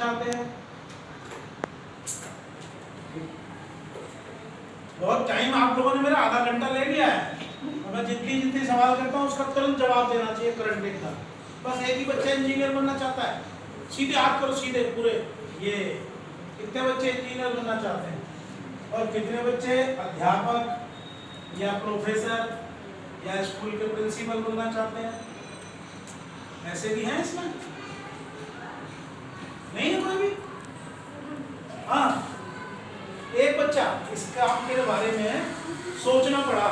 चाहते हैं? बहुत टाइम आप लोगों ने मेरा आधा घंटा ले लिया है, मैं जितनी सवाल करता हूँ उसका तुरंत जवाब देना चाहिए करंट एकदम। बस एक ही बच्चा इंजीनियर बनना चाहता है, सीधे हाथ करो सीधे पूरे। ये कितने बच्चे इंजीनियर बनना चाहते हैं और कितने बच्चे अध्यापक या प्रोफेसर या स्कूल के प्रिंसिपल बनना चाहते हैं? ऐसे भी हैं इसमें? नहीं है कोई भी? हाँ, एक बच्चा इस काम के बारे में सोचना पड़ा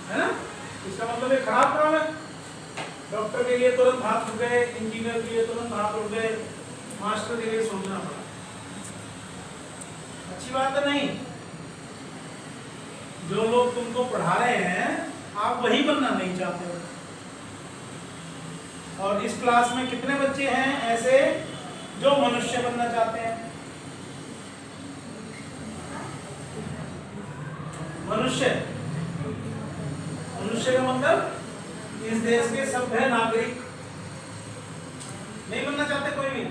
है ना, इसका मतलब एक खराब काम है। डॉक्टर के लिए तुरंत हाथ उठ गए, इंजीनियर के लिए तुरंत हाथ उठ गए, मास्टर के लिए सोचना पड़ा। अच्छी बात है नहीं? जो लोग तुमको पढ़ा रहे हैं आप वही बनना नहीं चाहते हो। और इस क्लास में कितने बच्चे हैं ऐसे जो मनुष्य बनना चाहते हैं? मनुष्य, मनुष्य का मतलब इस देश के सभ्य नागरिक। नहीं बनना चाहते कोई भी?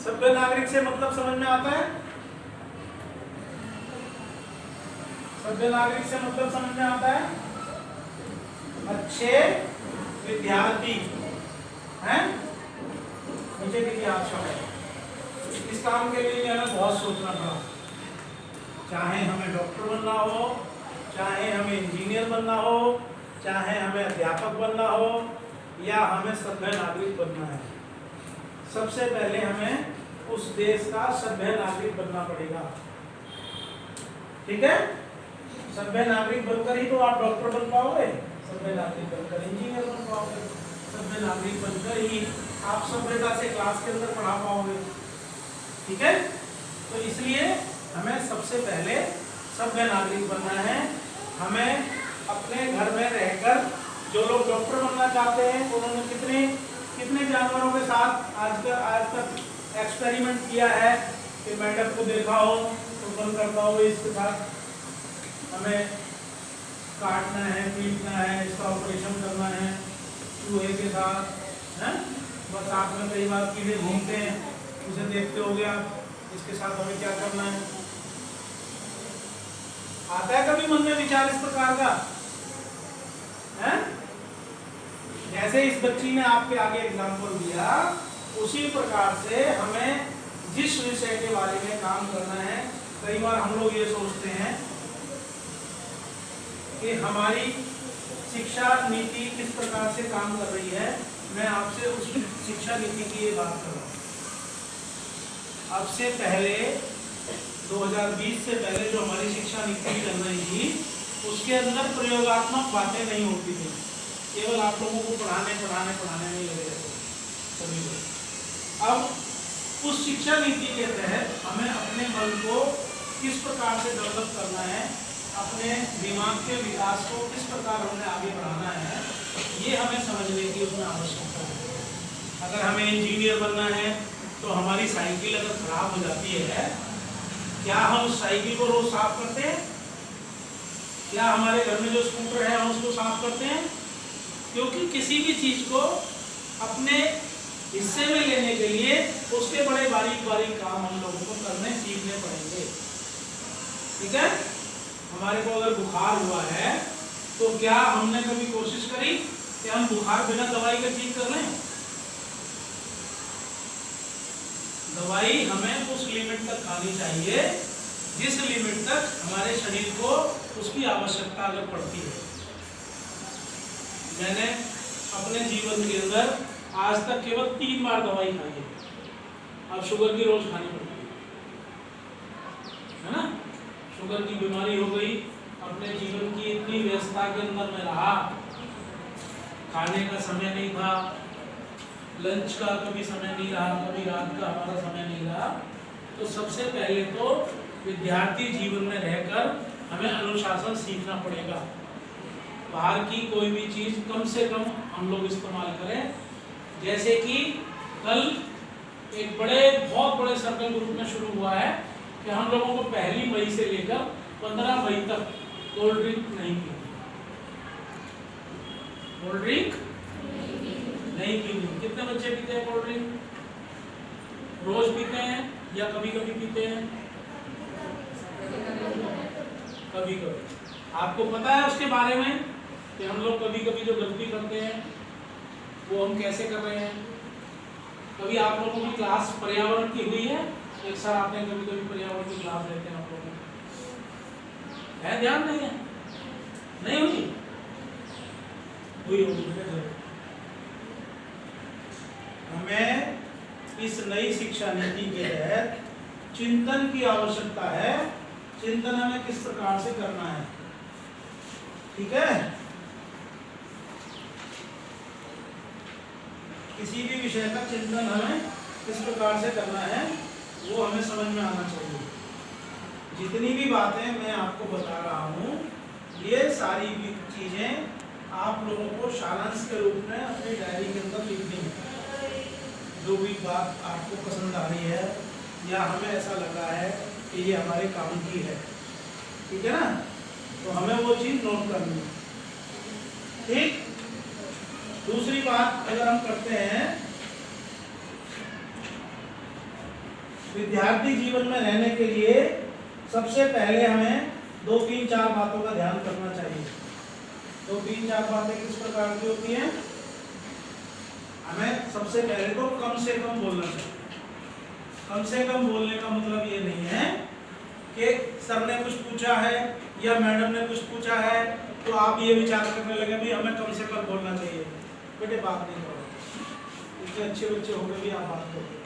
सभ्य नागरिक से मतलब समझ में आता है? सभ्य नागरिक से मतलब समझ में आता है? अच्छे विद्यार्थी हैं? नीचे के लिए आप सब इस काम के लिए हमें बहुत सोचना पड़ा। चाहे हमें डॉक्टर बनना हो, चाहे हमें इंजीनियर बनना हो, चाहे हमें अध्यापक बनना हो या हमें सभ्य नागरिक बनना है, सबसे पहले हमें उस देश का सभ्य नागरिक बनना पड़ेगा। ठीक है? सभ्य नागरिक बनकर ही तो आप डॉक्टर बन पाओगे, सभ्य नागरिक बनकर इंजीनियर बन पाओगे, सभ्य नागरिक बनकर ही आप सभ्यता से क्लास के अंदर पढ़ा पाओगे। ठीक है? तो इसलिए हमें सबसे पहले सभ्य नागरिक बनना है। हमें अपने घर में रहकर, जो लोग डॉक्टर बनना चाहते हैं उन्होंने कितने जानवरों के साथ आज तक एक्सपेरिमेंट किया है कि मेंढक को देखा हो तो बंद करता हो, इसके साथ हमें काटना है, पीटना है, इसका ऑपरेशन करना है, चूहे के साथ है, बरसात में कई बार कीड़े घूमते हैं, उसे देखते हो गया, इसके साथ हमें क्या करना है। आता है कभी मन में विचार इस प्रकार का? है? जैसे इस बच्ची ने आपके आगे एग्जाम्पल दिया, उसी प्रकार से हमें जिस विषय के बारे में काम करना है, कई बार हम लोग ये सोचते हैं कि हमारी शिक्षा नीति किस प्रकार से काम कर रही है। मैं आपसे उस शिक्षा नीति की ये बात कर रहा हूँ। अब से पहले 2020 से पहले जो हमारी शिक्षा नीति चल रही थी, उसके अंदर प्रयोगात्मक बातें नहीं होती थी, केवल आप लोगों को पढ़ाने में लगे रहते सभी लोग। अब उस शिक्षा नीति के तहत हमें अपने मन को किस प्रकार से डेवलप करना है, अपने दिमाग के विकास को किस प्रकार हमें आगे बढ़ाना है, ये हमें समझने की उसमें आवश्यकता है। अगर हमें इंजीनियर बनना है तो हमारी साइकिल अगर खराब हो जाती है, क्या हम उस साइकिल को रोज साफ करते हैं? क्या हमारे घर में जो स्कूटर है हम उसको साफ करते हैं? क्योंकि किसी भी चीज को अपने हिस्से में लेने के लिए उसके बड़े बारीक काम हम लोगों को करने सीखने पड़ेंगे। ठीक है? हमारे को अगर बुखार हुआ है तो क्या हमने कभी कोशिश करी कि हम बुखार बिना दवाई के ठीक कर लें? दवाई हमें उस लिमिट तक खानी चाहिए जिस लिमिट तक हमारे शरीर को उसकी आवश्यकता अगर पड़ती है। मैंने अपने जीवन के अंदर आज तक केवल 3 बार दवाई खाई है। अब शुगर की रोज खानी पड़ती है ना? शुगर की बीमारी हो गई, अपने जीवन की इतनी व्यस्तता के अंदर में रहा, खाने का समय नहीं था, लंच का कभी समय नहीं रहा, कभी रात का हमारा समय नहीं रहा। तो सबसे पहले तो विद्यार्थी जीवन में रहकर हमें अनुशासन सीखना पड़ेगा। बाहर की कोई भी चीज कम से कम हम लोग इस्तेमाल करें। जैसे कि कल एक बहुत बड़े सर्कल ग्रुप में शुरू हुआ है कि हम लोगों को 1 मई से लेकर 15 मई तक कोल्ड ड्रिंक नहीं पीनी। कोल्ड ड्रिंक नहीं पीनी। कितने बच्चे पीते हैं कोल्ड ड्रिंक? रोज पीते हैं या कभी कभी पीते हैं? कभी कभी। आपको पता है उसके बारे में कि हम लोग कभी कभी जो गलती करते हैं वो हम कैसे कर रहे हैं? कभी आप लोगों की क्लास पर्यावरण की हुई है? एक सर आते हैं, कभी कभी पर्यावरण की क्लास लेते हैं आप लोगों को, है ध्यान नहीं है? नहीं हुई? हुई होगी। हमें इस नई शिक्षा नीति के तहत चिंतन की आवश्यकता है। चिंतन हमें किस प्रकार से करना है, ठीक है? किसी भी विषय का चिंतन हमें किस प्रकार से करना है वो हमें समझ में आना चाहिए। जितनी भी बातें मैं आपको बता रहा हूँ ये सारी भी चीजें आप लोगों को सारांश के रूप में अपनी डायरी के अंदर लिखनी है। जो भी बात आपको पसंद आ रही है या हमें ऐसा लगा है कि ये हमारे काम की है, ठीक है ना, तो हमें वो चीज नोट करनी है, ठीक। दूसरी बात अगर हम करते हैं, विद्यार्थी जीवन में रहने के लिए सबसे पहले हमें 2-3-4 बातों का ध्यान करना चाहिए। 2-3-4 बातें किस प्रकार की होती हैं? हमें सबसे पहले तो कम से कम बोलना चाहिए। कम से कम बोलने का मतलब ये नहीं है कि सर ने कुछ पूछा है या मैडम ने कुछ पूछा है तो आप ये विचार करने लगे भाई हमें कम से कम बोलना चाहिए। बेटे बात नहीं करो, इतने अच्छे बच्चे होंगे भी आप बात करो।